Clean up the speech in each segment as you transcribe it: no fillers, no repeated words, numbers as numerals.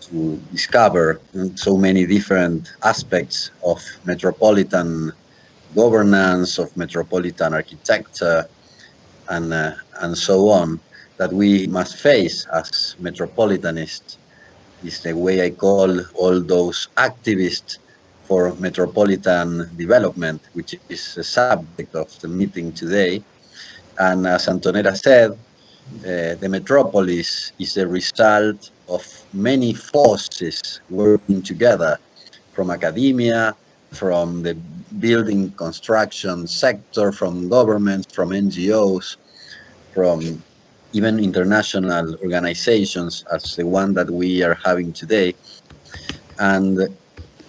to discover so many different aspects of metropolitan governance, of metropolitan architecture, and so on, that we must face as metropolitanists. Is the way I call all those activists for metropolitan development, which is the subject of the meeting today. And as Antonella said, the metropolis is a result of many forces working together, from academia, from the building construction sector, from governments, from NGOs, from even international organizations as the one that we are having today. And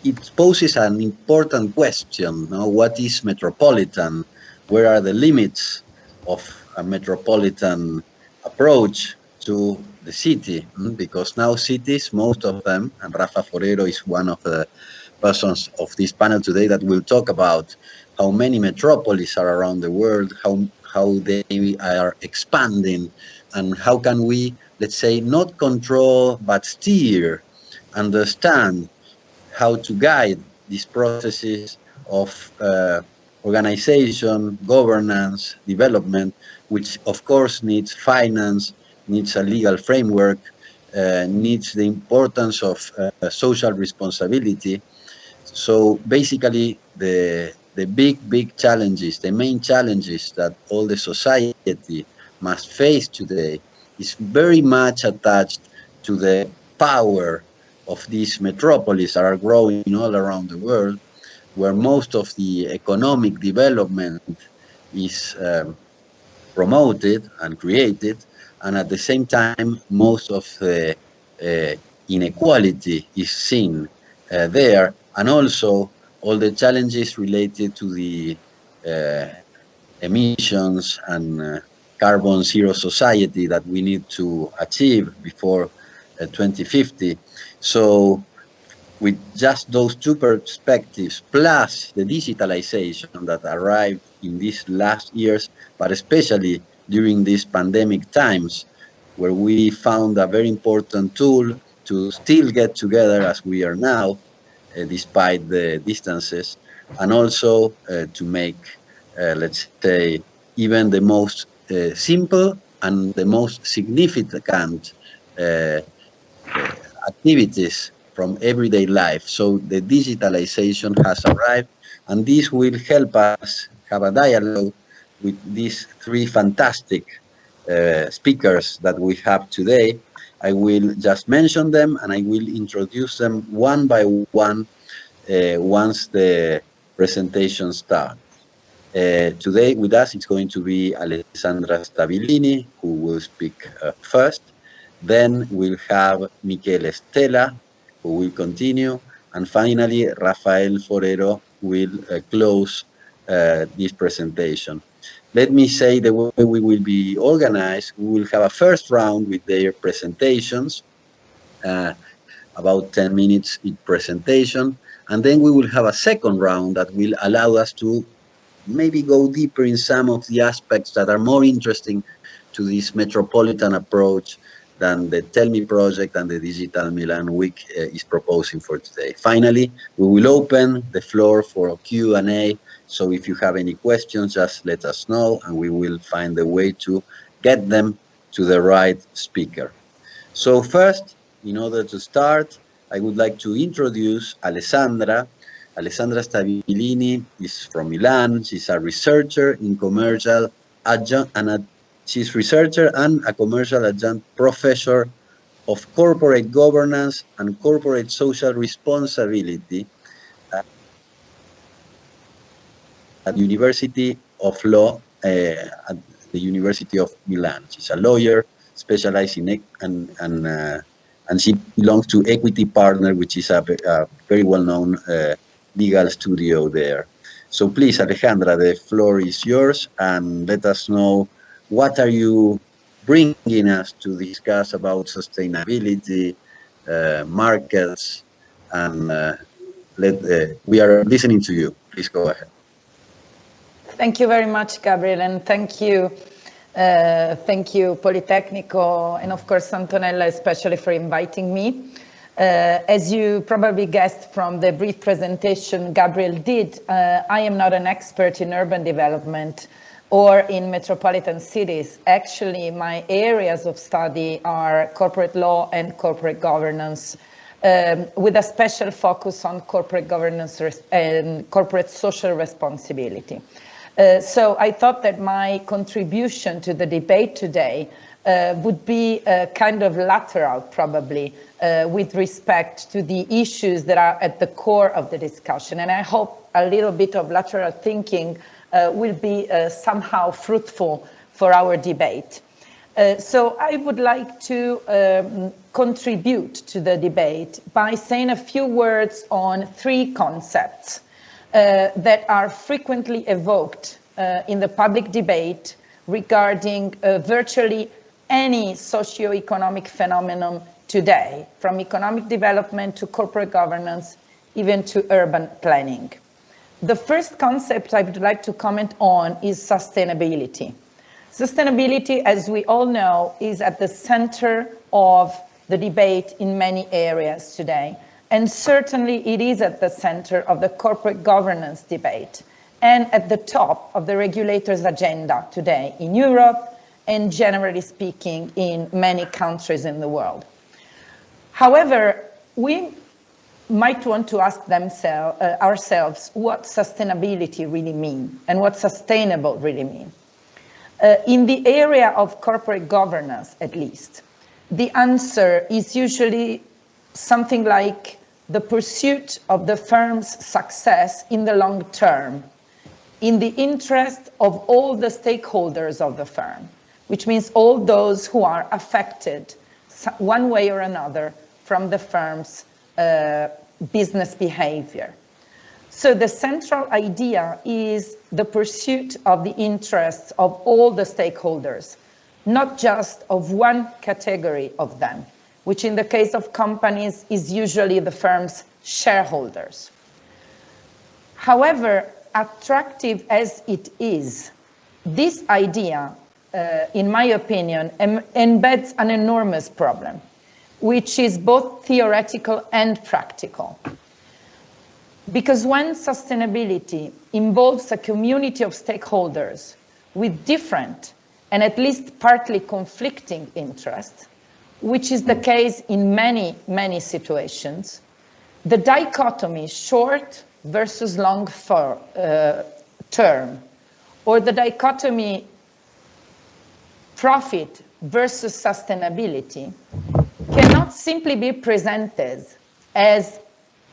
it poses an important question, no? What is metropolitan? Where are the limits of a metropolitan approach to the city? Because now cities, most of them, and Rafa Forero is one of the persons of this panel today that will talk about how many metropolises are around the world, how they are expanding, and how can we, let's say, not control, but steer, understand how to guide these processes of organization, governance, development, which of course needs finance, needs a legal framework, needs the importance of social responsibility. So basically the big challenges, the main challenges that all the society must face today is very much attached to the power of these metropolises that are growing all around the world, where most of the economic development is promoted and created, and at the same time, most of the inequality is seen there, and also all the challenges related to the emissions and carbon zero society that we need to achieve before 2050. So with just those two perspectives, plus the digitalization that arrived in these last years, but especially during these pandemic times, where we found a very important tool to still get together as we are now, despite the distances, and also to make, let's say, even the most simple and the most significant activities from everyday life. So the digitalization has arrived, and this will help us have a dialogue with these three fantastic speakers that we have today. I will just mention them and I will introduce them one by one once the presentation starts. Today with us it's going to be Alessandra Stabilini, who will speak first. Then we'll have Michele Stella, who will continue. And finally, Rafael Forero will close this presentation. Let me say the way we will be organized. We will have a first round with their presentations, about 10 minutes each presentation. And then we will have a second round that will allow us to maybe go deeper in some of the aspects that are more interesting to this metropolitan approach than the Tell Me project and the Digital Milan Week is proposing for today. Finally, we will open the floor for Q&A. So if you have any questions, just let us know and we will find a way to get them to the right speaker. So first, in order to start, I would like to introduce Alessandra. Alessandra Stabilini is from Milan. She's a researcher in commercial adjunct and she's researcher and a commercial adjunct professor of corporate governance and corporate social responsibility at the University of Law at the University of Milan. She's a lawyer specialized in and she belongs to Equity Partner, which is a very well-known legal studio there. So please, Alejandra, the floor is yours, and let us know what are you bringing us to discuss about sustainability, markets, and we are listening to you. Please go ahead. Thank you very much, Gabriel, and thank you Politecnico, and of course Antonella especially for inviting me. As you probably guessed from the brief presentation Gabriel did, I am not an expert in urban development or in metropolitan cities. Actually, my areas of study are corporate law and corporate governance, with a special focus on corporate governance and corporate social responsibility. So I thought that my contribution to the debate today would be kind of lateral, probably, with respect to the issues that are at the core of the discussion. And I hope a little bit of lateral thinking will be somehow fruitful for our debate. So I would like to contribute to the debate by saying a few words on three concepts that are frequently evoked in the public debate regarding virtually any socio-economic phenomenon today, from economic development to corporate governance, even to urban planning. The first concept I would like to comment on is sustainability. Sustainability, as we all know, is at the center of the debate in many areas today. And certainly it is at the center of the corporate governance debate and at the top of the regulator's agenda today in Europe and generally speaking in many countries in the world. However, we might want to ask ourselves what sustainability really means and what sustainable really means. In the area of corporate governance, at least, the answer is usually something like the pursuit of the firm's success in the long term, in the interest of all the stakeholders of the firm, which means all those who are affected one way or another from the firm's business behavior. So the central idea is the pursuit of the interests of all the stakeholders, not just of one category of them, which in the case of companies is usually the firm's shareholders. However, attractive as it is, this idea, in my opinion, embeds an enormous problem, which is both theoretical and practical. Because when sustainability involves a community of stakeholders with different and at least partly conflicting interests, which is the case in many, many situations, the dichotomy short versus long term, or the dichotomy profit versus sustainability, cannot simply be presented, as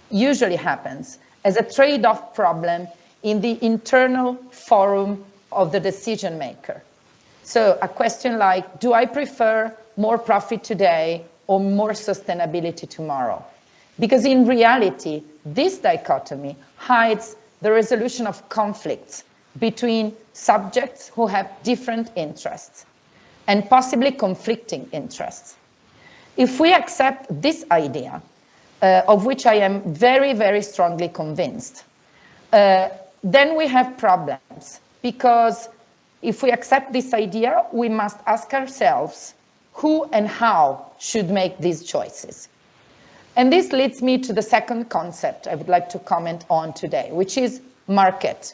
usually happens, as a trade-off problem in the internal forum of the decision maker. So a question like, do I prefer more profit today or more sustainability tomorrow? Because in reality, this dichotomy hides the resolution of conflicts between subjects who have different interests and possibly conflicting interests. If we accept this idea, of which I am very, very strongly convinced, then we have problems, because if we accept this idea, we must ask ourselves who and how should make these choices. And this leads me to the second concept I would like to comment on today, which is market.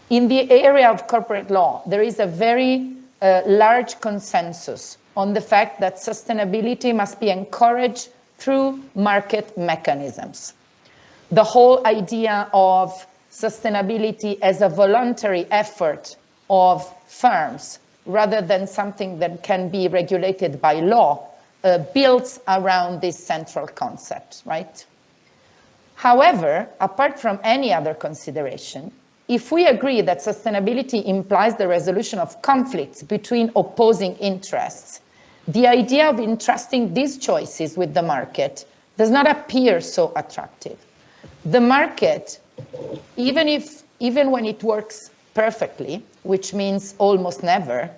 In the area of corporate law, there is a very large consensus on the fact that sustainability must be encouraged through market mechanisms. The whole idea of sustainability as a voluntary effort of firms, rather than something that can be regulated by law, builds around this central concept, right? However, apart from any other consideration, if we agree that sustainability implies the resolution of conflicts between opposing interests, the idea of entrusting these choices with the market does not appear so attractive. The market, even when it works perfectly, which means almost never,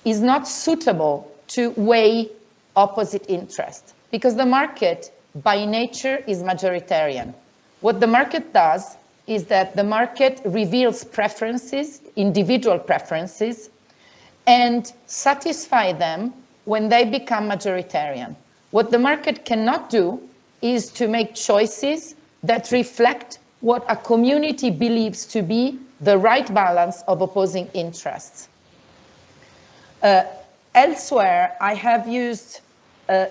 is not suitable to weigh opposite interests, because the market by nature is majoritarian. What the market does is that the market reveals preferences, individual preferences, and satisfy them when they become majoritarian. What the market cannot do is to make choices that reflect what a community believes to be the right balance of opposing interests. Elsewhere, I have used,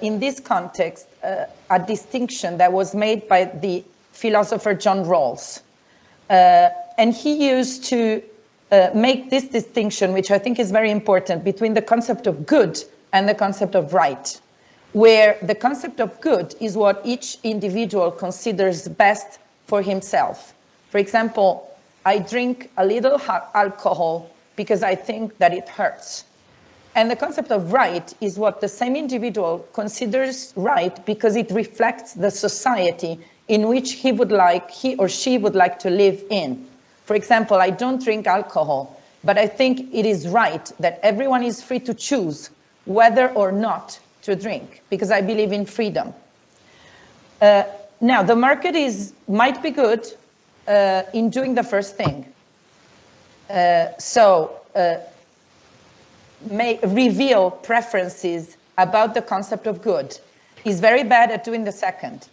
in this context, a distinction that was made by the philosopher John Rawls. And he used to make this distinction, which I think is very important, between the concept of good and the concept of right, where the concept of good is what each individual considers best for himself. For example, I drink a little alcohol because I think that it hurts. And the concept of right is what the same individual considers right because it reflects the society in which he or she would like to live in. For example, I don't drink alcohol, but I think it is right that everyone is free to choose whether or not to drink, because I believe in freedom. Now, the market might be good in doing the first thing. May reveal preferences about the concept of good. Is very bad at doing the second.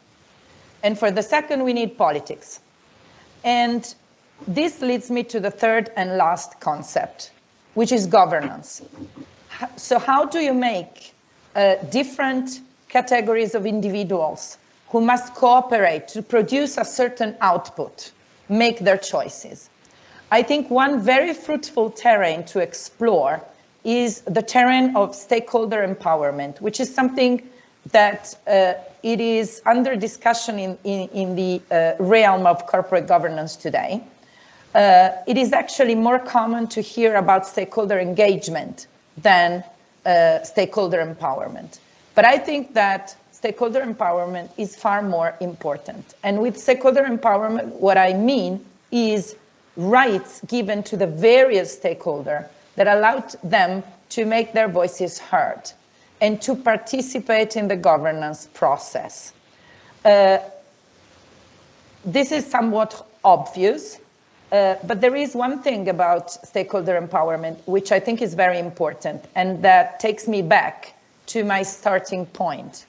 And for the second, we need politics. And this leads me to the third and last concept, which is governance. So how do you make different categories of individuals who must cooperate to produce a certain output, make their choices? I think one very fruitful terrain to explore is the terrain of stakeholder empowerment, which is something that it is under discussion in the realm of corporate governance today. It is actually more common to hear about stakeholder engagement than stakeholder empowerment. But I think that stakeholder empowerment is far more important. And with stakeholder empowerment, what I mean is rights given to the various stakeholders that allowed them to make their voices heard and to participate in the governance process. This is somewhat obvious, but there is one thing about stakeholder empowerment which I think is very important, and that takes me back to my starting point,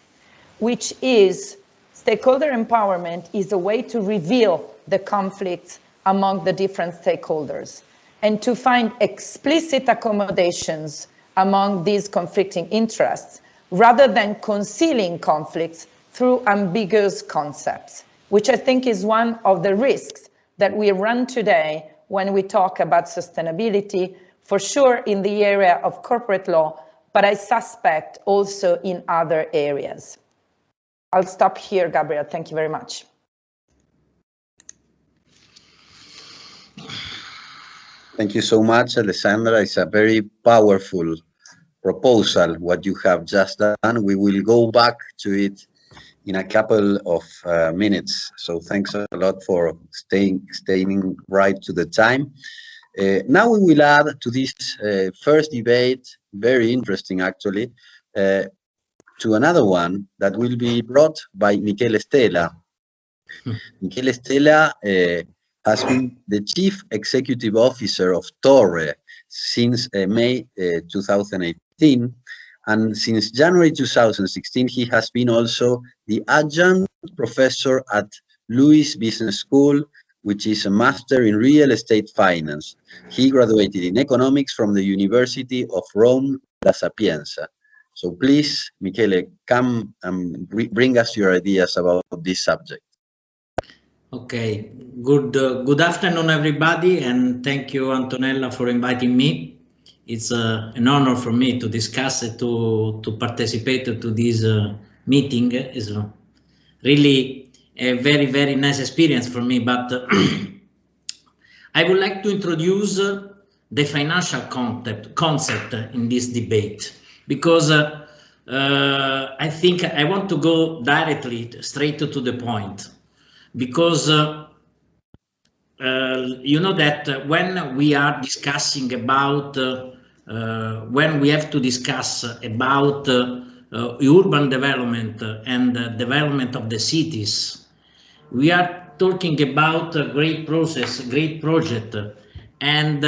which is stakeholder empowerment is a way to reveal the conflicts among the different stakeholders and to find explicit accommodations among these conflicting interests, rather than concealing conflicts through ambiguous concepts, which I think is one of the risks that we run today when we talk about sustainability, for sure in the area of corporate law, but I suspect also in other areas. I'll stop here, Gabriel. Thank you very much. Thank you so much, Alessandra. It's a very powerful proposal, what you have just done. We will go back to it in a couple of minutes. So thanks a lot for staying right to the time. Now we will add to this first debate, very interesting actually, to another one that will be brought by Michele Stella. Michele Stella has been the Chief Executive Officer of Torre since May 2018, and since January 2016 he has been also the Adjunct Professor at Lewis Business School, which is a Master in Real Estate Finance. He graduated in Economics from the University of Rome La Sapienza. So please, Michele, come and bring us your ideas about this subject. Okay, good afternoon, everybody, and thank you, Antonella, for inviting me. It's an honor for me to discuss it, to participate to this meeting. It's really a very, very nice experience for me, but I would like to introduce the financial concept in this debate, because I think I want to go directly, straight to the point. Because you know that when we are discussing about, when we have to discuss about urban development and development of the cities, we are talking about a great process, great project, and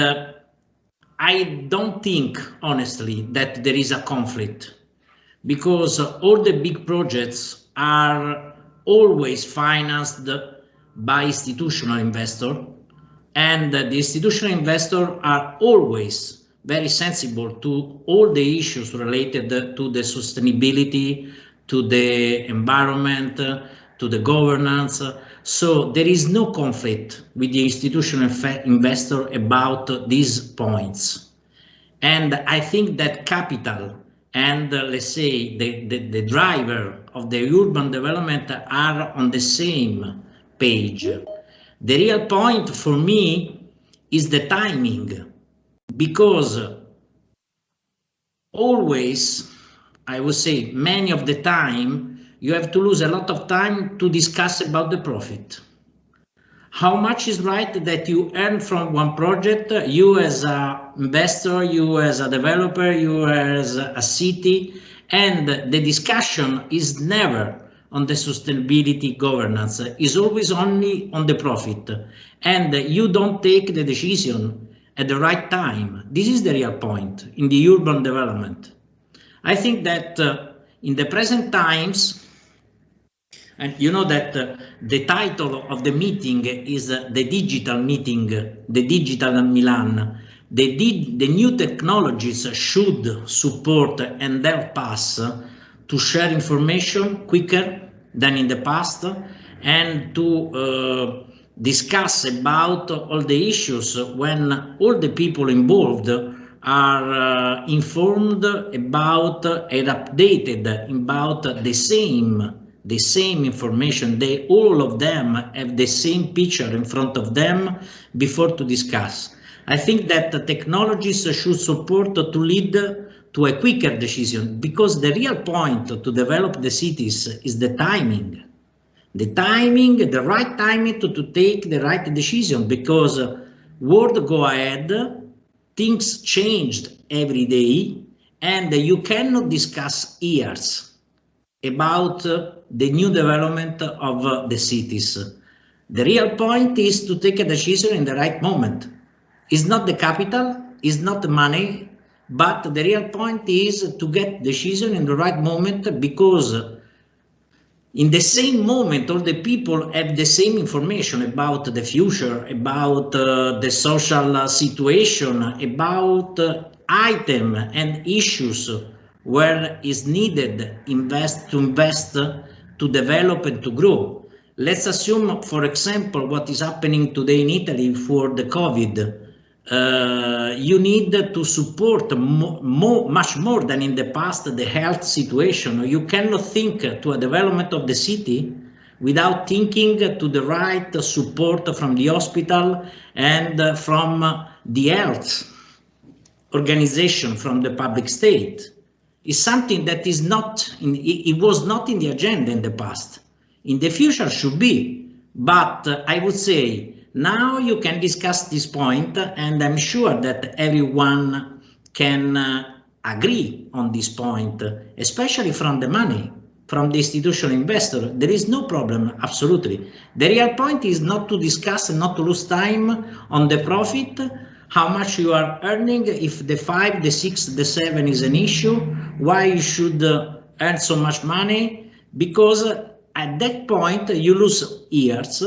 I don't think, honestly, that there is a conflict, because all the big projects are always financed by institutional investors, and the institutional investors are always very sensible to all the issues related to the sustainability, to the environment, to the governance. So there is no conflict with the institutional investor about these points. And I think that capital and let's say the driver of the urban development are on the same page. The real point for me is the timing, because always, I would say many of the time, you have to lose a lot of time to discuss about the profit. How much is right that you earn from one project, you as an investor, you as a developer, you as a city, and the discussion is never on the sustainability governance, is always only on the profit, and you don't take the decision at the right time. This is the real point in the urban development. I think that in the present times, and you know that the title of the meeting is the digital meeting, the digital Milan. The new technologies should support and help us to share information quicker than in the past, and to discuss about all the issues when all the people involved are informed about and updated about the same information. All of them have the same picture in front of them before to discuss. I think that the technologies should support to lead to a quicker decision, because the real point to develop the cities is the timing. The timing, the right timing to take the right decision, because world go ahead, things changed every day, and you cannot discuss years about the new development of the cities. The real point is to take a decision in the right moment. It's not the capital, it's not the money, but the real point is to get decision in the right moment, because in the same moment all the people have the same information about the future, about the social situation, about item and issues where is needed to invest, to develop and to grow. Let's assume, for example, what is happening today in Italy for the COVID. You need to support much more than in the past the health situation. You cannot think to a development of the city without thinking to the right support from the hospital and from the health organization, from the public state. Is something that is not it was not in the agenda in the past. In the future should be, but I would say now you can discuss this point, and I'm sure that everyone can agree on this point, especially from the money, from the institutional investor. There is no problem, absolutely. The real point is not to discuss and not to lose time on the profit, how much you are earning, if the 5, the 6, the 7 is an issue, why you should earn so much money, because at that point you lose years.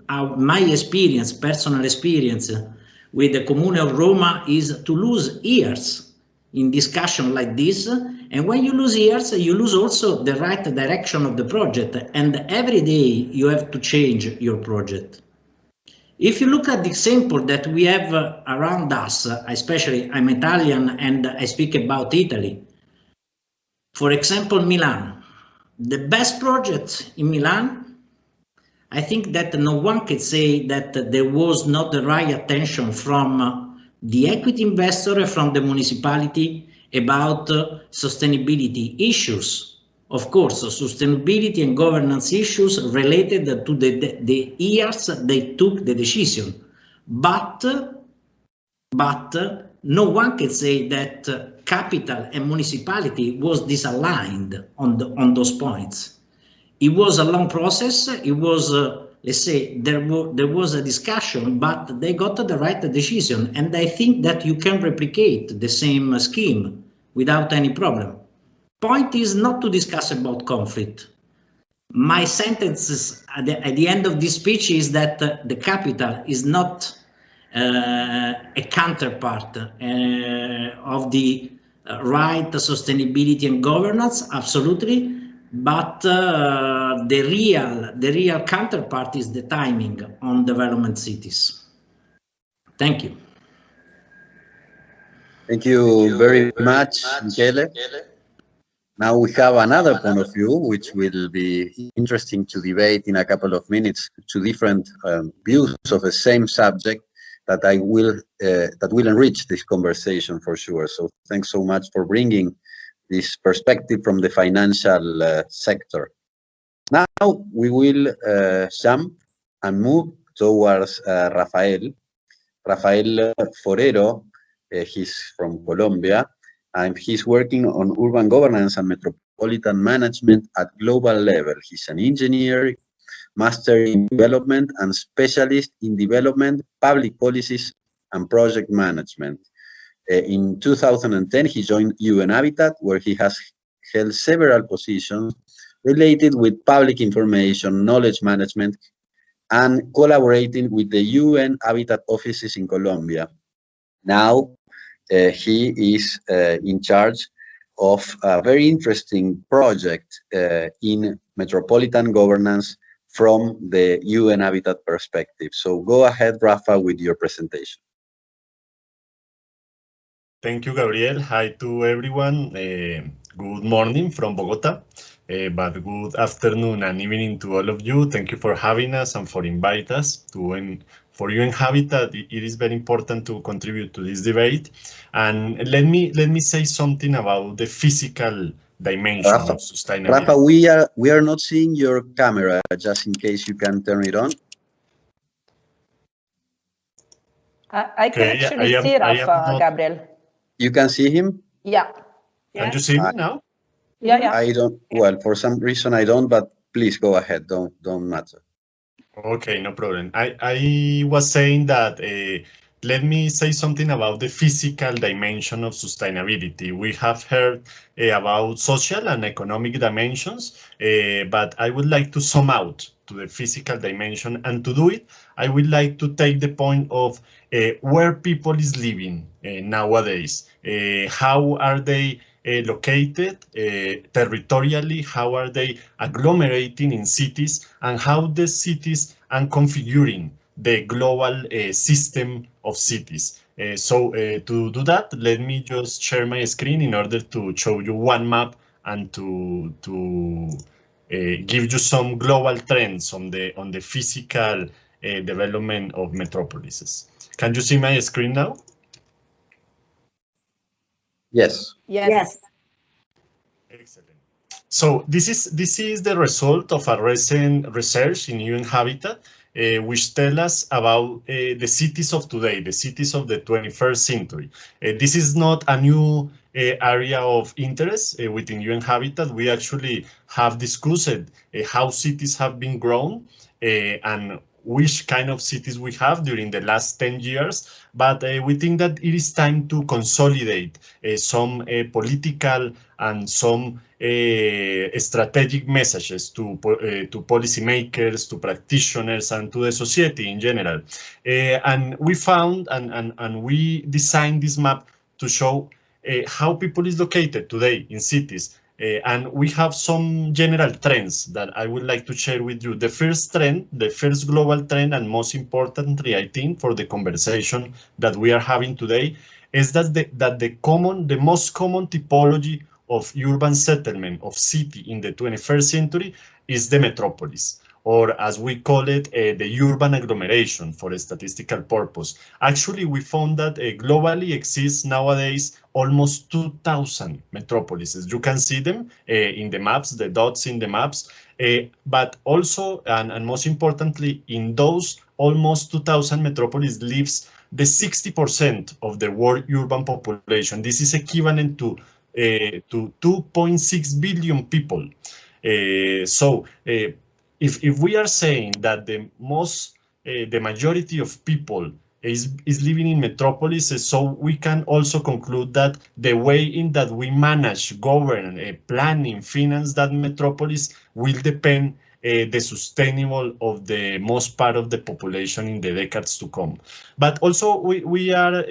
My experience, personal experience with the Comune of Roma is to lose years in discussion like this, and when you lose years, you lose also the right direction of the project, and every day you have to change your project. If you look at the example that we have around us, especially I'm Italian and I speak about Italy, for example, Milan. The best project in Milan, I think that no one can say that there was not the right attention from the equity investor, from the municipality about sustainability issues. Of course, sustainability and governance issues related to the years they took the decision. But no one can say that capital and municipality was disaligned on those points. It was a long process. It was, let's say, there was a discussion, but they got the right decision. And I think that you can replicate the same scheme without any problem. Point is not to discuss about conflict, my sentences at the end of this speech is that the capital is not a counterpart of the right, sustainability and governance, absolutely, but the real counterpart is the timing on development cities. Thank you. Thank you very much, Michele. Now we have another point of view, which will be interesting to debate in a couple of minutes, two different views of the same subject that will enrich this conversation for sure. So thanks so much for bringing this perspective from the financial sector. Now we will jump and move towards Rafael Forero. He's from Colombia, and he's working on urban governance and metropolitan management at global level. He's an engineer, master in development, and specialist in development, public policies, and project management. In 2010, he joined UN Habitat, where he has held several positions related with public information, knowledge management, and collaborating with the UN Habitat offices in Colombia. Now, he is in charge of a very interesting project in metropolitan governance from the UN Habitat perspective. So go ahead, Rafa, with your presentation. Thank you, Gabriel. Hi to everyone. Good morning from Bogota, but good afternoon and evening to all of you. Thank you for having us and for inviting us to for UN Habitat. It is very important to contribute to this debate. And let me say something about the physical dimension of sustainability. Rafa, we are not seeing your camera, just in case you can turn it on. I can actually see Rafa, Gabriel. You can see him? Yeah. Can you see me now? Yeah. I don't. Well, for some reason I don't, but please go ahead. Don't matter. Okay, no problem. I was saying that let me say something about the physical dimension of sustainability. We have heard about social and economic dimensions, but I would like to zoom out to the physical dimension, and to do it, I would like to take the point of where people is living nowadays. How are they located territorially, how are they agglomerating in cities, and how the cities are configuring the global system of cities. So to do that, let me just share my screen in order to show you one map and to give you some global trends on the physical development of metropolises. Can you see my screen now? Yes. Yes. Excellent. So this is the result of a recent research in UN Habitat, which tell us about the cities of today, the cities of the 21st century. This is not a new area of interest within UN Habitat. We actually have discussed how cities have been grown and which kind of cities we have during the last 10 years, but we think that it is time to consolidate some political and some strategic messages to policymakers, to practitioners, and to the society in general. And we found and we designed this map to show how people is located today in cities. And we have some general trends that I would like to share with you. The first trend, the first global trend, and most importantly, I think, for the conversation that we are having today, is that the most common typology of urban settlement, of city in the 21st century is the metropolis, or as we call it, the urban agglomeration for a statistical purpose. Actually, we found that globally exists nowadays almost 2,000 metropolises. You can see them in the maps, the dots in the maps, but also, and most importantly, in those almost 2,000 metropolis lives the 60% of the world urban population. This is equivalent to 2.6 billion people. So if we are saying that the majority of people is living in metropolises. So we can also conclude that the way in that we manage, govern, planning, finance that metropolis will depend the sustainable of the most part of the population in the decades to come. But also we are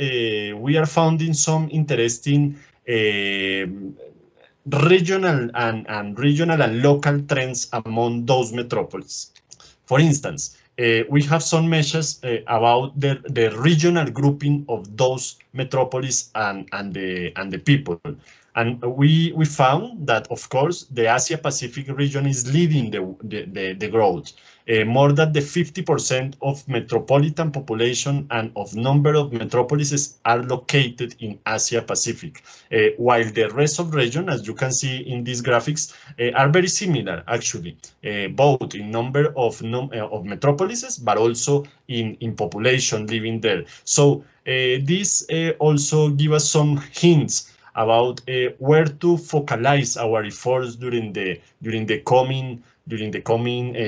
finding some interesting regional and local trends among those metropolises. For instance, we have some measures about the regional grouping of those metropolis and the people. And we found that, of course, the Asia Pacific region is leading the growth. More than the 50% of metropolitan population and of number of metropolises are located in Asia Pacific, while the rest of the region, as you can see in these graphics, are very similar, actually, both in number of metropolises, but also in population living there. So this also give us some hints about where to focalize our efforts during the coming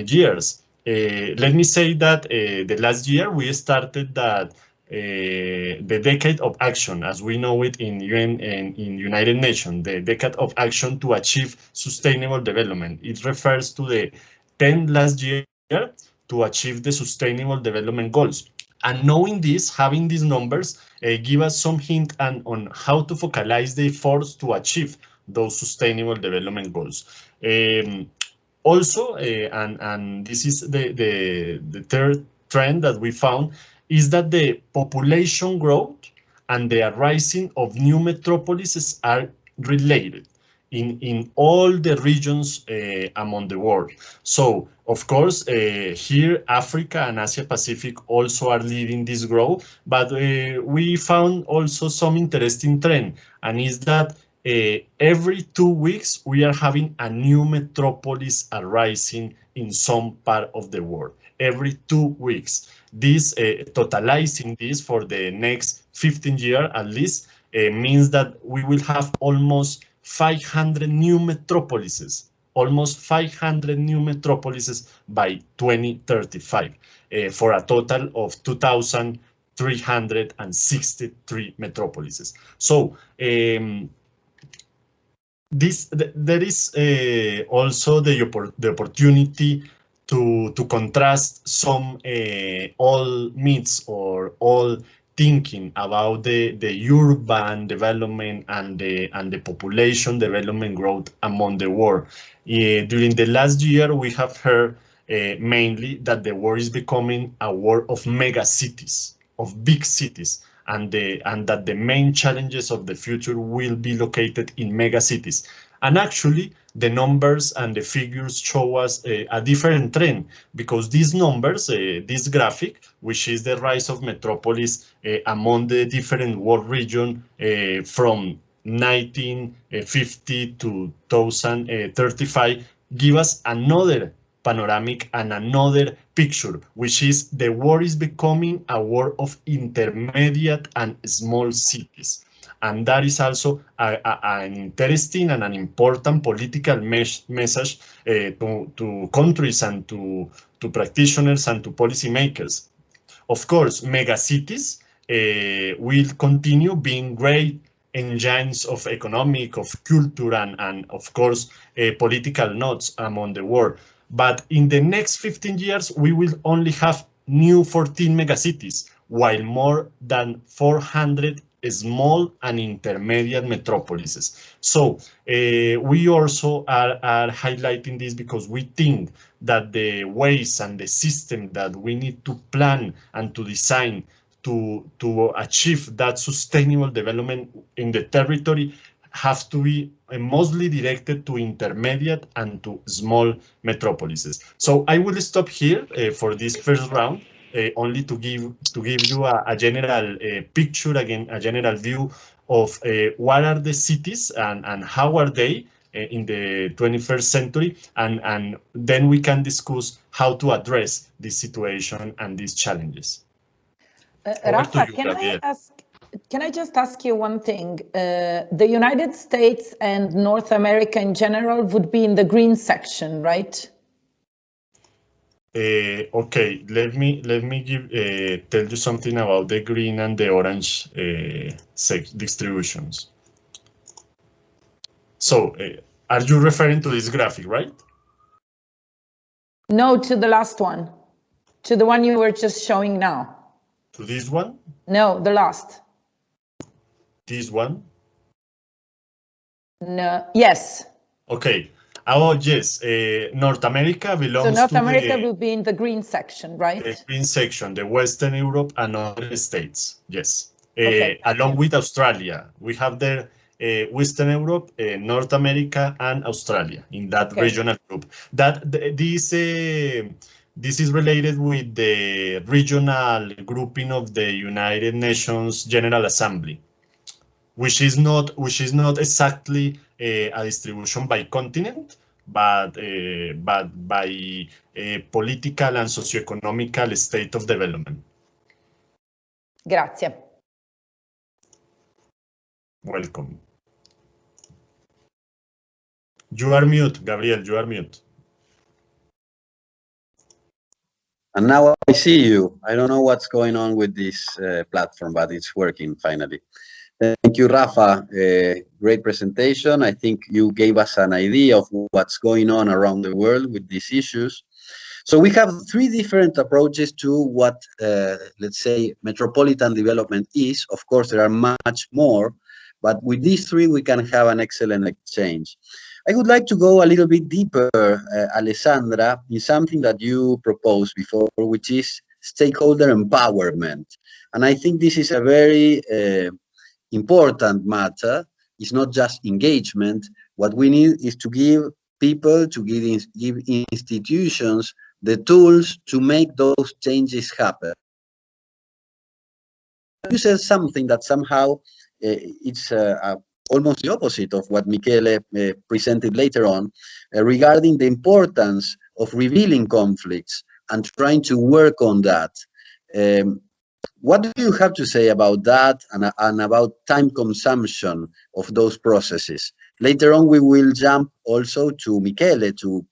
years. Let me say that the last year we started that the decade of action, as we know it in UN and in United Nations, the decade of action to achieve sustainable development. It refers to the 10 last year to achieve the sustainable development goals. And knowing this, having these numbers, give us some hint on how to focalize the efforts to achieve those sustainable development goals. Also, and this is the third trend that we found, is that the population growth and the arising of new metropolises are related in all the regions among the world. So, of course, here Africa and Asia Pacific also are leading this growth, but we found also some interesting trend, and is that every 2 weeks we are having a new metropolis arising in some part of the world. Every 2 weeks. This totalizing this for the next 15 years at least means that we will have almost 500 new metropolises, almost 500 new metropolises by 2035, for a total of 2,363 metropolises. So there is also the opportunity to contrast some old myths or old thinking about the urban development and the population development growth among the world. During the last year, we have heard mainly that the world is becoming a world of mega cities, of big cities, and that the main challenges of the future will be located in mega cities. And actually, the numbers and the figures show us a different trend, because these numbers, this graphic, which is the rise of metropolis among the different world region from 1950 to 2035, give us another panoramic and another picture, which is the world is becoming a world of intermediate and small cities. And that is also an interesting and an important political message to countries and to practitioners and to policymakers. Of course, megacities will continue being great engines of economic, of culture, and of course, political nodes among the world. But in the next 15 years, we will only have new 14 megacities, while more than 400 small and intermediate metropolises. So we also are highlighting this because we think that the ways and the system that we need to plan and to design to achieve that sustainable development in the territory have to be mostly directed to intermediate and to small metropolises. So I will stop here for this first round. Only to give you a general picture, again, a general view of what are the cities and how are they in the 21st century, and then we can discuss how to address this situation and these challenges. Rafa, can I just ask you one thing? The United States and North America in general would be in the green section, right? Okay, let me give tell you something about the green and the orange distributions. So, are you referring to this graphic, right? No, to the last one, to the one you were just showing now. To this one? No, the last. This one? No. Yes. Okay. Oh, yes. North America belongs to so North America will be in the green section, right? the green section, the Western Europe and other states. Yes. Okay. Along with Australia, we have there Western Europe, North America, and Australia in that regional group. This is related with the regional grouping of the United Nations General Assembly, which is not exactly a distribution by continent, but by a political and socioeconomical state of development. Grazie. Welcome. You are mute, Gabriel, you are mute. And now I see you. I don't know what's going on with this platform, but it's working finally. Thank you, Rafa. Great presentation. I think you gave us an idea of what's going on around the world with these issues. So we have three different approaches to what, let's say, metropolitan development is. Of course, there are much more, but with these three, we can have an excellent exchange. I would like to go a little bit deeper, Alessandra, in something that you proposed before, which is stakeholder empowerment. And I think this is a very important matter. It's not just engagement. What we need is to give people, to give institutions the tools to make those changes happen. You said something that somehow it's almost the opposite of what Michele presented later on regarding the importance of revealing conflicts and trying to work on that. What do you have to say about that and about time consumption of those processes? Later on, we will jump also to Michele to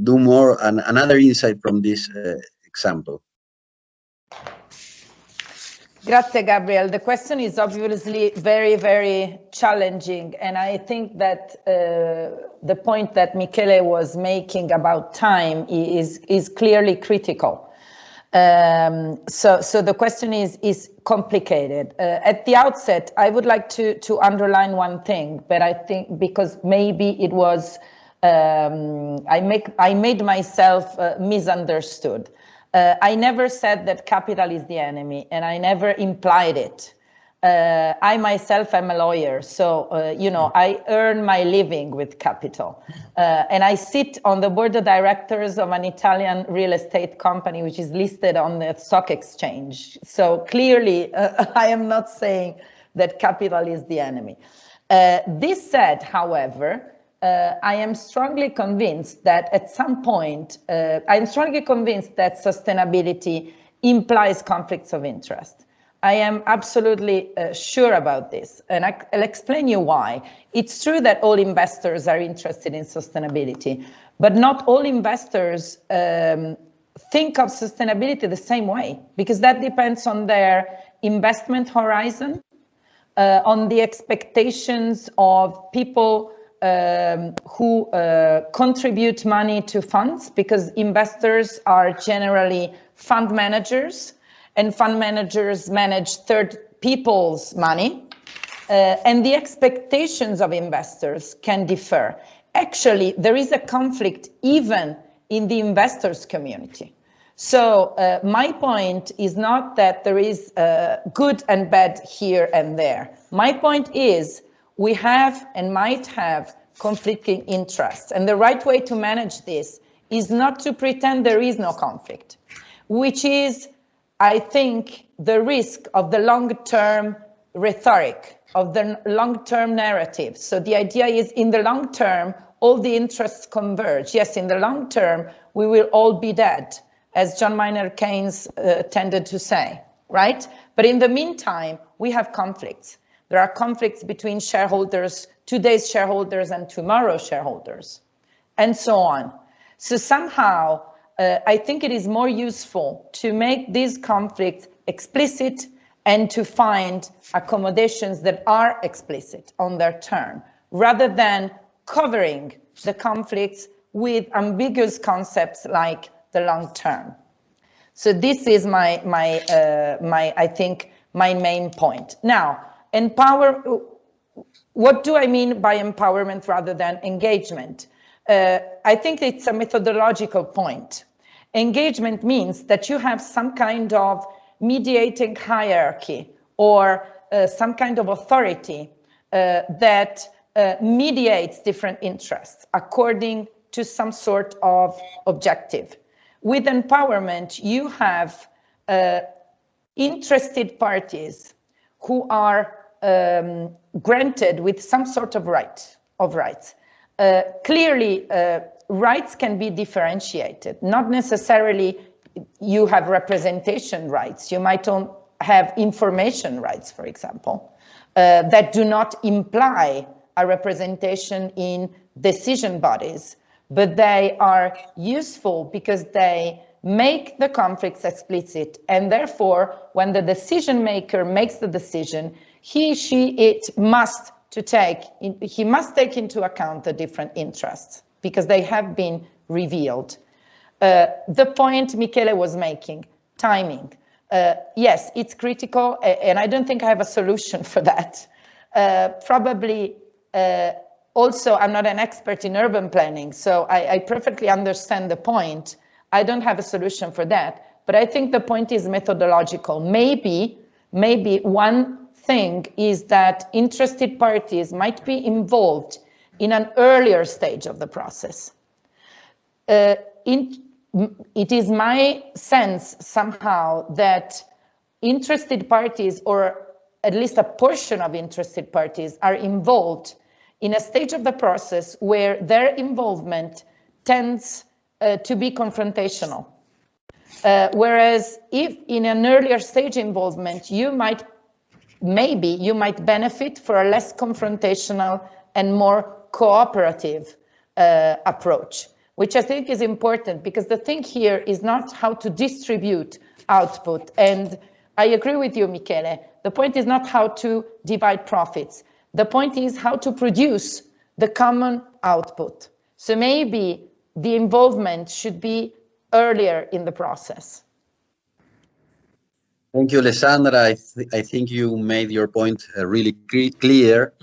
do more and another insight from this example. Grazie, Gabriel. The question is obviously very, very challenging. And I think that the point that Michele was making about time is clearly critical. So the question is complicated. At the outset, I would like to underline one thing, but I think because maybe it was, I made myself misunderstood. I never said that capital is the enemy, and I never implied it. I myself am a lawyer, so, you know, I earn my living with capital. And I sit on the board of directors of an Italian real estate company, which is listed on the stock exchange. So clearly, I am not saying that capital is the enemy. This said, however, I am strongly convinced that at some point, I'm strongly convinced that sustainability implies conflicts of interest. I am absolutely sure about this, and I'll explain you why. It's true that all investors are interested in sustainability, but not all investors think of sustainability the same way, because that depends on their investment horizon, on the expectations of people who contribute money to funds, because investors are generally fund managers, and fund managers manage third people's money, and the expectations of investors can differ. Actually, there is a conflict even in the investors community. So my point is not that there is good and bad here and there. My point is we have and might have conflicting interests, and the right way to manage this is not to pretend there is no conflict, which is, I think, the risk of the long-term rhetoric, of the long-term narrative. So the idea is, in the long term, all the interests converge. Yes, in the long term, we will all be dead, as John Maynard Keynes tended to say, right? But in the meantime, we have conflicts. There are conflicts between shareholders, today's shareholders and tomorrow's shareholders, and so on. So somehow, I think it is more useful to make these conflicts explicit and to find accommodations that are explicit on their turn, rather than covering the conflicts with ambiguous concepts like the long term. So this is I think my main point. Now, what do I mean by empowerment rather than engagement? I think it's a methodological point. Engagement means that you have some kind of mediating hierarchy or some kind of authority that mediates different interests according to some sort of objective. With empowerment, you have interested parties who are granted with some sort of rights. Clearly, rights can be differentiated. Not necessarily you have representation rights. You might have information rights, for example, that do not imply a representation in decision bodies, but they are useful because they make the conflicts explicit, and therefore, when the decision maker makes the decision, he must take into account the different interests because they have been revealed. The point Michele was making, timing. Yes, it's critical, and I don't think I have a solution for that. Probably, also, I'm not an expert in urban planning, so I perfectly understand the point. I don't have a solution for that, but I think the point is methodological. Maybe one thing is that interested parties might be involved in an earlier stage of the process. It is my sense somehow that interested parties, or at least a portion of interested parties, are involved in a stage of the process where their involvement tends to be confrontational. Whereas if in an earlier stage involvement, you might benefit for a less confrontational and more cooperative approach, which I think is important, because the thing here is not how to distribute output. And I agree with you, Michele. The point is not how to divide profits. The point is how to produce the common output. So maybe the involvement should be earlier in the process. Thank you, Alessandra. I think you made your point really clear.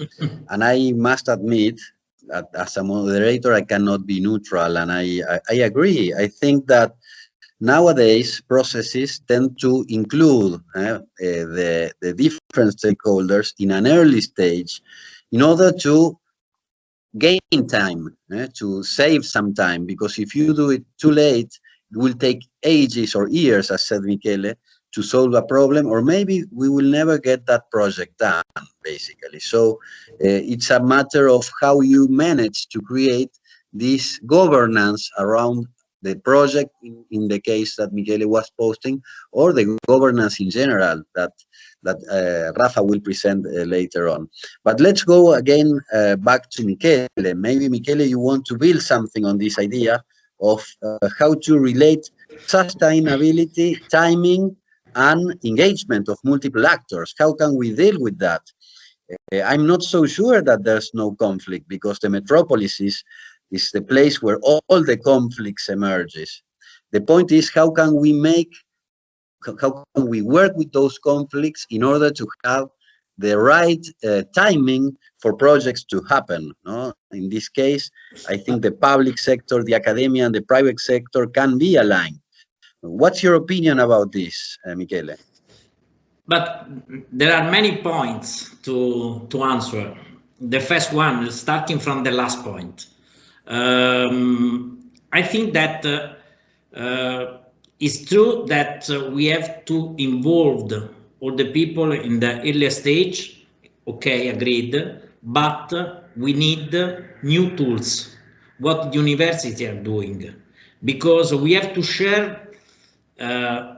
And I must admit that as a moderator, I cannot be neutral. And I agree. I think that nowadays processes tend to include the different stakeholders in an early stage in order to gain time, to save some time, because if you do it too late, it will take ages or years, as said Michele, to solve a problem, or maybe we will never get that project done, basically. So it's a matter of how you manage to create this governance around the project, in the case that Michele was posting, or the governance in general that Rafa will present later on. But let's go again back to Michele. Maybe, Michele, you want to build something on this idea of how to relate sustainability, timing, and engagement of multiple actors. How can we deal with that? I'm not so sure that there's no conflict, because the Metropolises is the place where all the conflicts emerges. The point is, how can we work with those conflicts in order to have the right timing for projects to happen? No? In this case, I think the public sector, the academia, and the private sector can be aligned. What's your opinion about this, Michele? But there are many points to answer. The first one, starting from the last point. I think that it's true that we have to involve all the people in the earlier stage. Okay, agreed. But we need new tools, what universities are doing, because we have to share,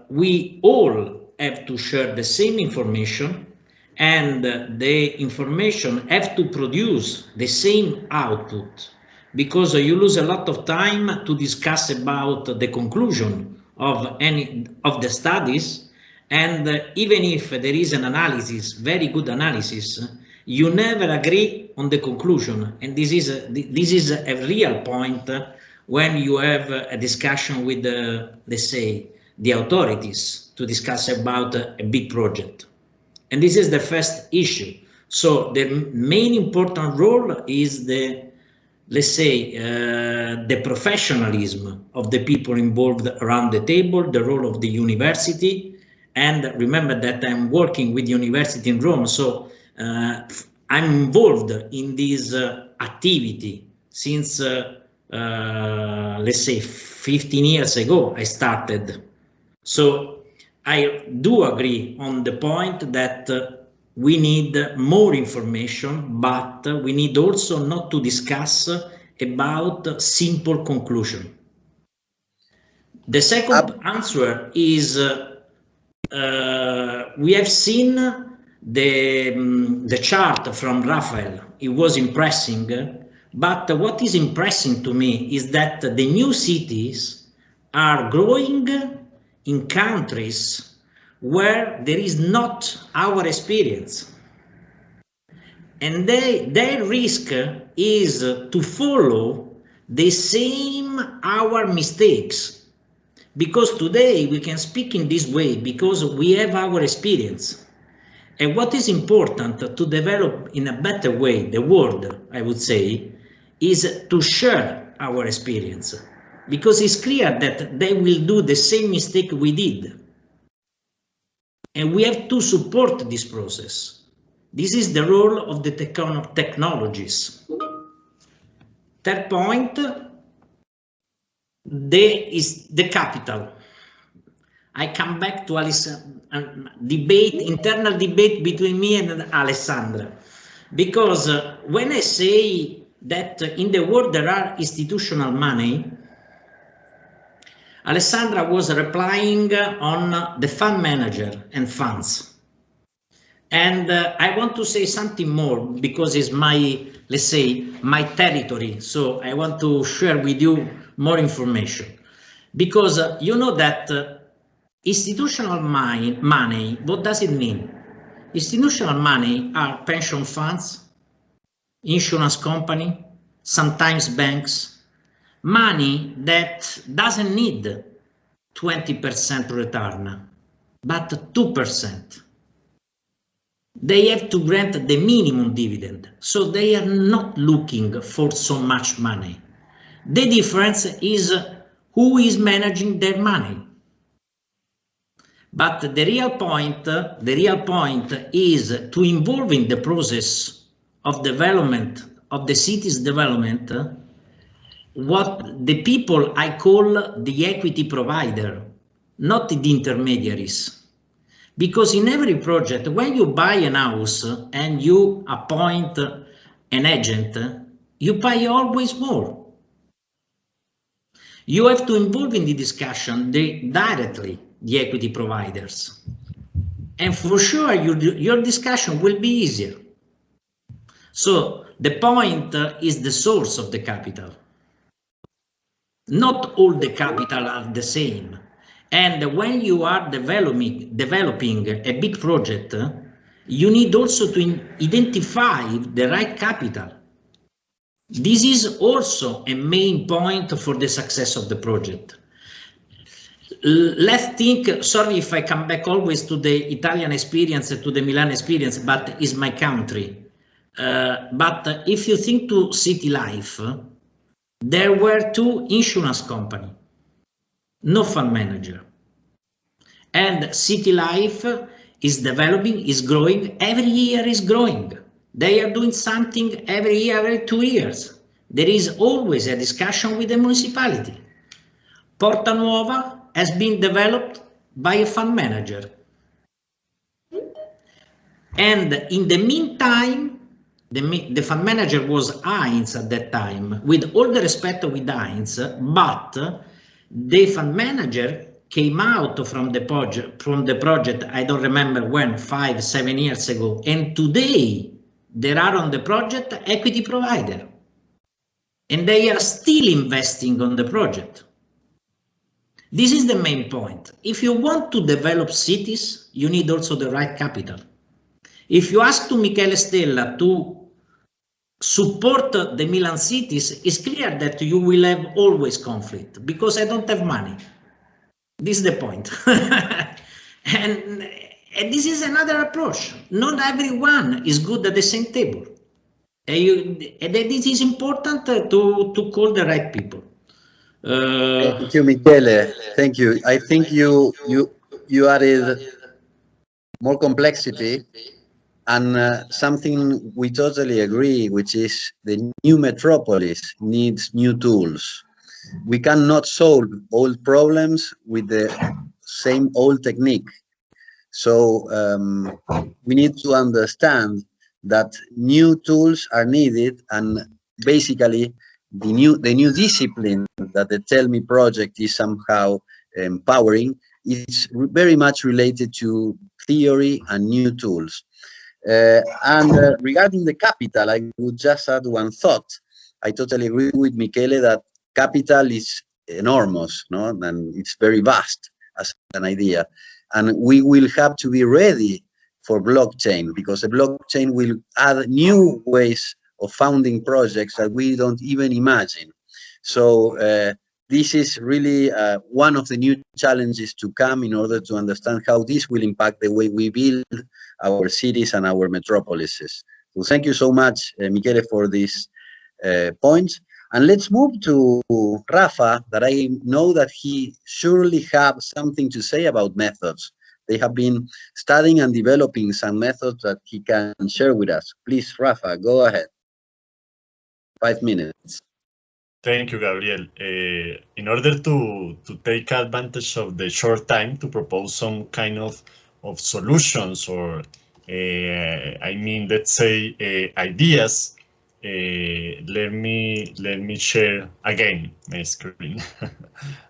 we all have to share the same information, and the information have to produce the same output. because you lose a lot of time to discuss about the conclusion of any of the studies, and even if there is an analysis, very good analysis, you never agree on the conclusion, and this is a real point when you have a discussion with the, let's say, the authorities to discuss about a big project. And this is the first issue. So the main important role is the, let's say, the professionalism of the people involved around the table, the role of the university. And remember that I'm working with the university in Rome, so I'm involved in this activity since, let's say, 15 years ago I started. So I do agree on the point that we need more information, but we need also not to discuss about simple conclusion. The second answer is we have seen the chart from Raphael. It was impressive, but what is impressive to me is that the new cities are growing in countries where there is not our experience, and their risk is to follow the same our mistakes, because today we can speak in this way because we have our experience. And what is important to develop in a better way, the word, I would say, is to share our experience, because it's clear that they will do the same mistake we did. And we have to support this process. This is the role of the technologies. Third point, is the capital. I come back to internal debate between me and Alessandra, because when I say that in the world there are institutional money, Alessandra was replying on the fund manager and funds. And I want to say something more because it's my, let's say, my territory. So I want to share with you more information, because you know that institutional money, what does it mean? Institutional money are pension funds, insurance company, sometimes banks, money that doesn't need 20% return, but 2%. They have to grant the minimum dividend, so they are not looking for so much money. The difference is who is managing their money. But the real point is to involve in the process of development, of the city's development, what the people I call the equity provider, not the intermediaries. Because in every project, when you buy a house and you appoint an agent, you pay always more. You have to involve in the discussion directly the equity providers. And for sure, your discussion will be easier. So the point is the source of the capital. Not all the capital are the same. And when you are developing a big project, you need also to identify the right capital. This is also a main point for the success of the project. Let's think, sorry if I come back always to the Italian experience, to the Milan experience, but it's my country. But if you think to city life, there were two insurance companies, no fund manager. And city life is developing, is growing, every year is growing. They are doing something every year, every 2 years. There is always a discussion with the municipality. Porta Nuova has been developed by a fund manager. And in the meantime, the fund manager was Heinz at that time, with all the respect with Heinz, but the fund manager came out from the project, I don't remember when, 5, 7 years ago, and today there are on the project equity provider. and they are still investing on the project. This is the main point. If you want to develop cities, you need also the right capital. If you ask to Michele Stella to support the Milan cities, it's clear that you will have always conflict because I don't have money. This is the point. and this is another approach. Not everyone is good at the same table. And this is important to call the right people. Thank you, Michele. Thank you. I think you added more complexity and something we totally agree, which is the new metropolis needs new tools. We cannot solve old problems with the same old technique. So we need to understand that new tools are needed, and basically the new discipline that the Tell Me project is somehow empowering is very much related to theory and new tools. Regarding the capital, I would just add one thought. I totally agree with Michele that capital is enormous, no? And it's very vast as an idea. And we will have to be ready for blockchain, because the blockchain will add new ways of funding projects that we don't even imagine. So this is really one of the new challenges to come in order to understand how this will impact the way we build our cities and our metropolises. So thank you so much, Michele, for these points. And let's move to Rafa, that I know that he surely have something to say about methods. They have been studying and developing some methods that he can share with us. Please, Rafa, go ahead. 5 minutes. Thank you, Gabriel. In order to take advantage of the short time to propose some kind of solutions, or I mean, let's say ideas, let me share again my screen.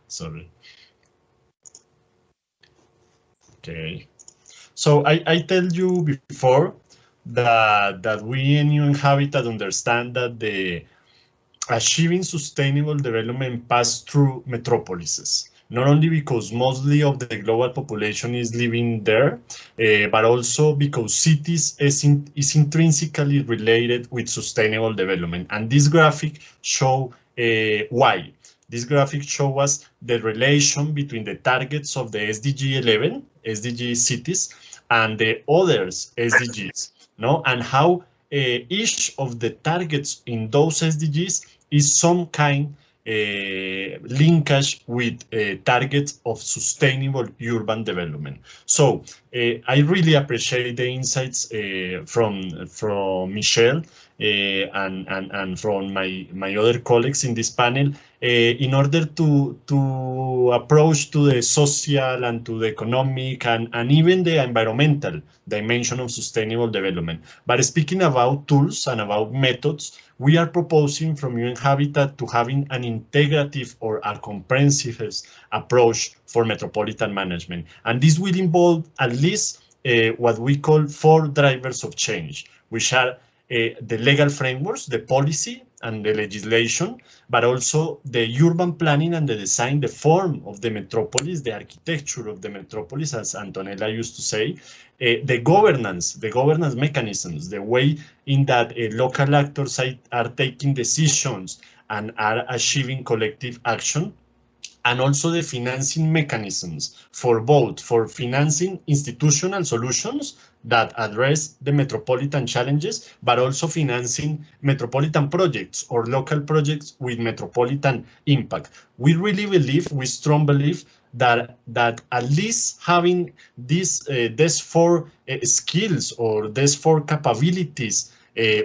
Sorry. Okay. So I tell you before that we in UN Habitat understand that the achieving sustainable development pass through metropolises, not only because mostly of the global population is living there, but also because cities is intrinsically related with sustainable development. And this graphic show why. This graphic shows us the relation between the targets of the SDG 11, SDG cities, and the others SDGs, no? And how each of the targets in those SDGs is some kind linkage with targets of sustainable urban development. So I really appreciate the insights from Michelle and from my other colleagues in this panel in order to approach to the social and to the economic and even the environmental dimension of sustainable development. But speaking about tools and about methods, we are proposing from UN Habitat to having an integrative or a comprehensive approach for metropolitan management. And this will involve at least what we call 4 drivers of change, which are the legal frameworks, the policy and the legislation, but also the urban planning and the design, the form of the metropolis, the architecture of the metropolis, as Antonella used to say, the governance mechanisms, the way in that local actors are taking decisions and are achieving collective action, and also the financing mechanisms for both, for financing institutional solutions that address the metropolitan challenges, but also financing metropolitan projects or local projects with metropolitan impact. We really believe, we strongly believe that at least having these 4 skills or these 4 capabilities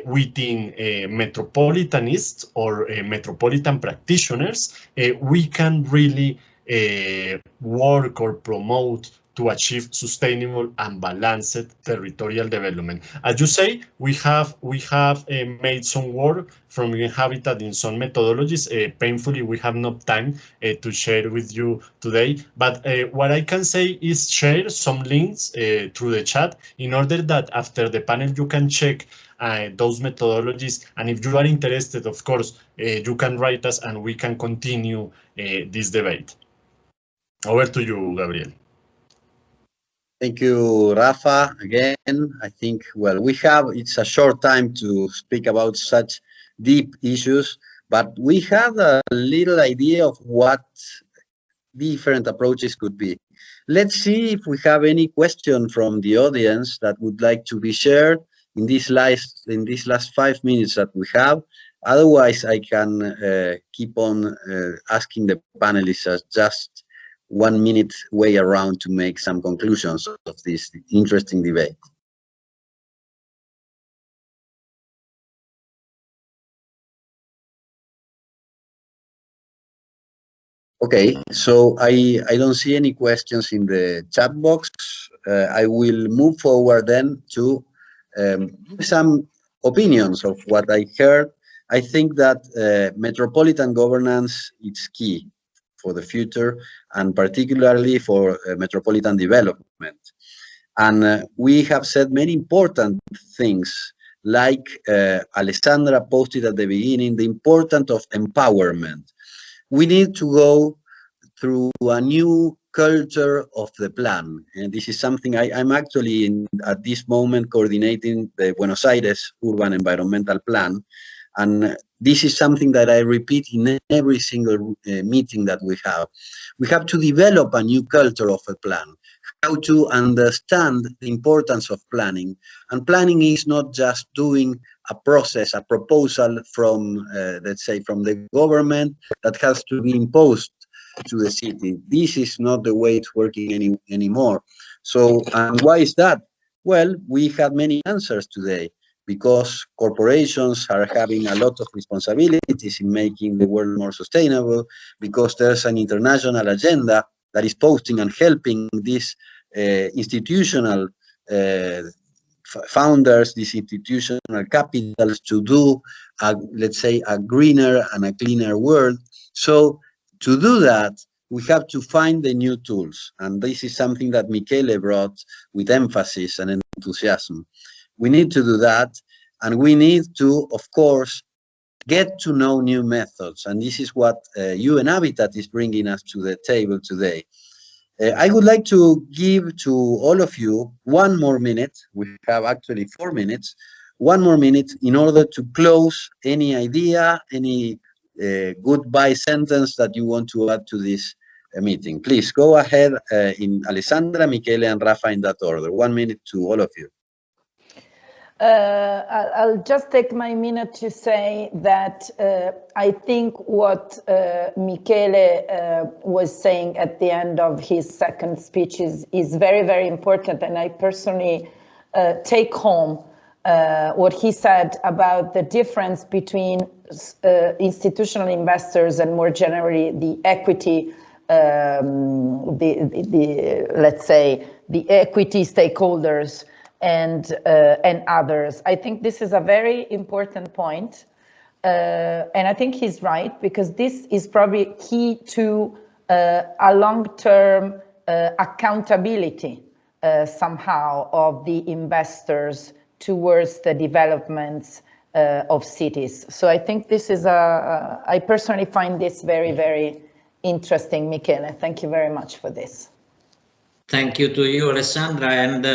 within metropolitanists or metropolitan practitioners, we can really work or promote to achieve sustainable and balanced territorial development. As you say, we have made some work from UN Habitat in some methodologies. Painfully, we have no time to share with you today. But what I can say is share some links through the chat in order that after the panel you can check those methodologies. And if you are interested, of course, you can write us and we can continue this debate. Over to you, Gabriel. Thank you, Rafa. Again, I think, well, it's a short time to speak about such deep issues, but we have a little idea of what different approaches could be. Let's see if we have any question from the audience that would like to be shared in these last 5 minutes that we have. Otherwise, I can keep on asking the panelists as just 1 minute way around to make some conclusions of this interesting debate. Okay, so I don't see any questions in the chat box. I will move forward then to some opinions of what I heard. I think that metropolitan governance is key for the future, and particularly for metropolitan development. And we have said many important things, like Alessandra posted at the beginning, the importance of empowerment. We need to go through a new culture of the plan. And this is something I'm actually at this moment coordinating the Buenos Aires Urban Environmental Plan. And this is something that I repeat in every single meeting that we have. We have to develop a new culture of a plan, how to understand the importance of planning. And planning is not just doing a process, a proposal from, let's say, from the government that has to be imposed to the city. This is not the way it's working anymore. So, and why is that? Well, we have many answers today, because corporations are having a lot of responsibilities in making the world more sustainable, because there's an international agenda that is posting and helping these institutional founders, these institutional capitals to do, let's say, a greener and a cleaner world. So to do that, we have to find the new tools. And this is something that Michele brought with emphasis and enthusiasm. We need to do that, and we need to, of course, get to know new methods. And this is what UN Habitat is bringing us to the table today. I would like to give to all of you 1 more minute. We have actually 4 minutes. 1 more minute in order to close any idea, any goodbye sentence that you want to add to this meeting. Please go ahead in Alessandra, Michele, and Rafa in that order. 1 minute to all of you. I'll just take my minute to say that I think what Michele was saying at the end of his second speech is very, very important. And I personally take home what he said about the difference between institutional investors and more generally the equity, let's say, the equity stakeholders and others. I think this is a very important point. And I think he's right, because this is probably key to a long-term accountability somehow of the investors towards the developments of cities. So I think this is I personally find this very, very interesting, Michele. Thank you very much for this. Thank you to you, Alessandra. And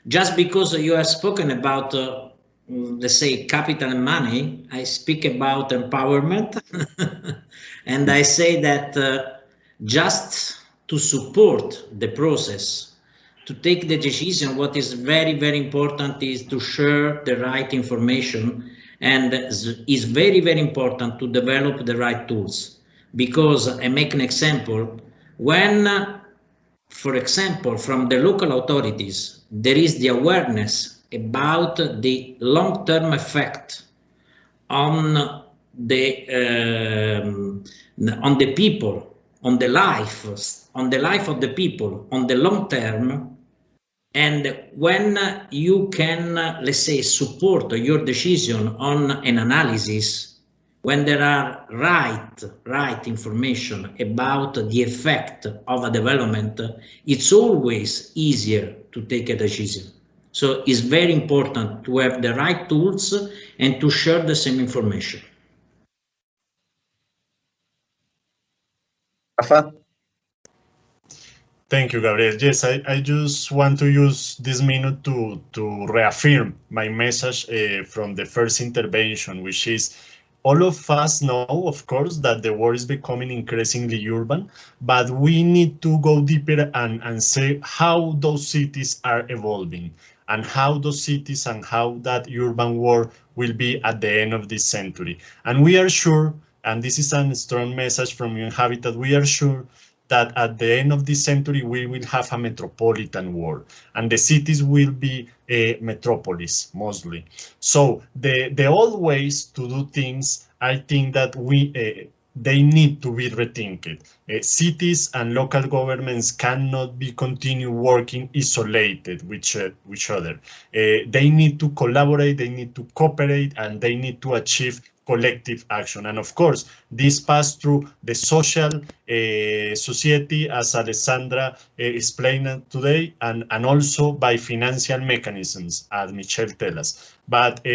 just because you have spoken about, let's say, capital and money, I speak about empowerment. And I say that just to support the process, to take the decision, what is very, very important is to share the right information, and is very, very important to develop the right tools. Because I make an example, when, for example, from the local authorities, there is the awareness about the long-term effect on the people, on the life of the people, on the long term. And when you can, let's say, support your decision on an analysis, when there are right information about the effect of a development, it's always easier to take a decision. So it's very important to have the right tools and to share the same information. Rafa? Thank you, Gabriel. Yes, I just want to use this minute to reaffirm my message from the first intervention, which is all of us know, of course, that the world is becoming increasingly urban, but we need to go deeper and say how those cities are evolving and how those cities and how that urban world will be at the end of this century. And we are sure, and this is a strong message from UN Habitat, we are sure that at the end of this century, we will have a metropolitan world, and the cities will be a metropolis mostly. So the old ways to do things, I think that they need to be rethinked. Cities and local governments cannot be continue working isolated with each other. They need to collaborate, they need to cooperate, and they need to achieve collective action. And of course, this passed through the social society, as Alessandra explained today, and also by financial mechanisms, as Michelle tells us. But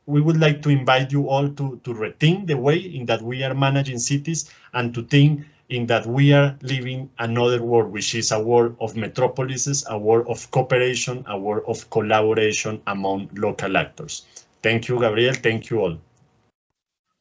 we would like to invite you all to rethink the way in that we are managing cities and to think in that we are living another world, which is a world of metropolises, a world of cooperation, a world of collaboration among local actors. Thank you, Gabriel. Thank you all.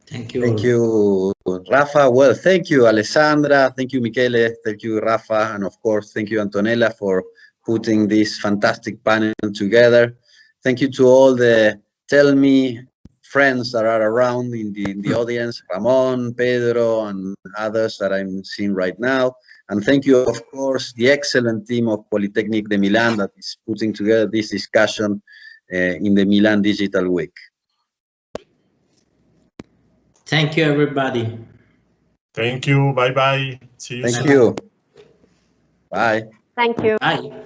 Thank you. Thank you, Rafa. Well, thank you, Alessandra. Thank you, Michele. Thank you, Rafa. And of course, thank you, Antonella, for putting this fantastic panel together. Thank you to all the Tell Me friends that are around in the audience, Ramon, Pedro, and others that I'm seeing right now. And thank you, of course, the excellent team of Polytechnic de Milan that is putting together this discussion in the Milan Digital Week. Thank you, everybody. Thank you. Bye-bye. See you soon. Thank you. Bye. Thank you. Bye.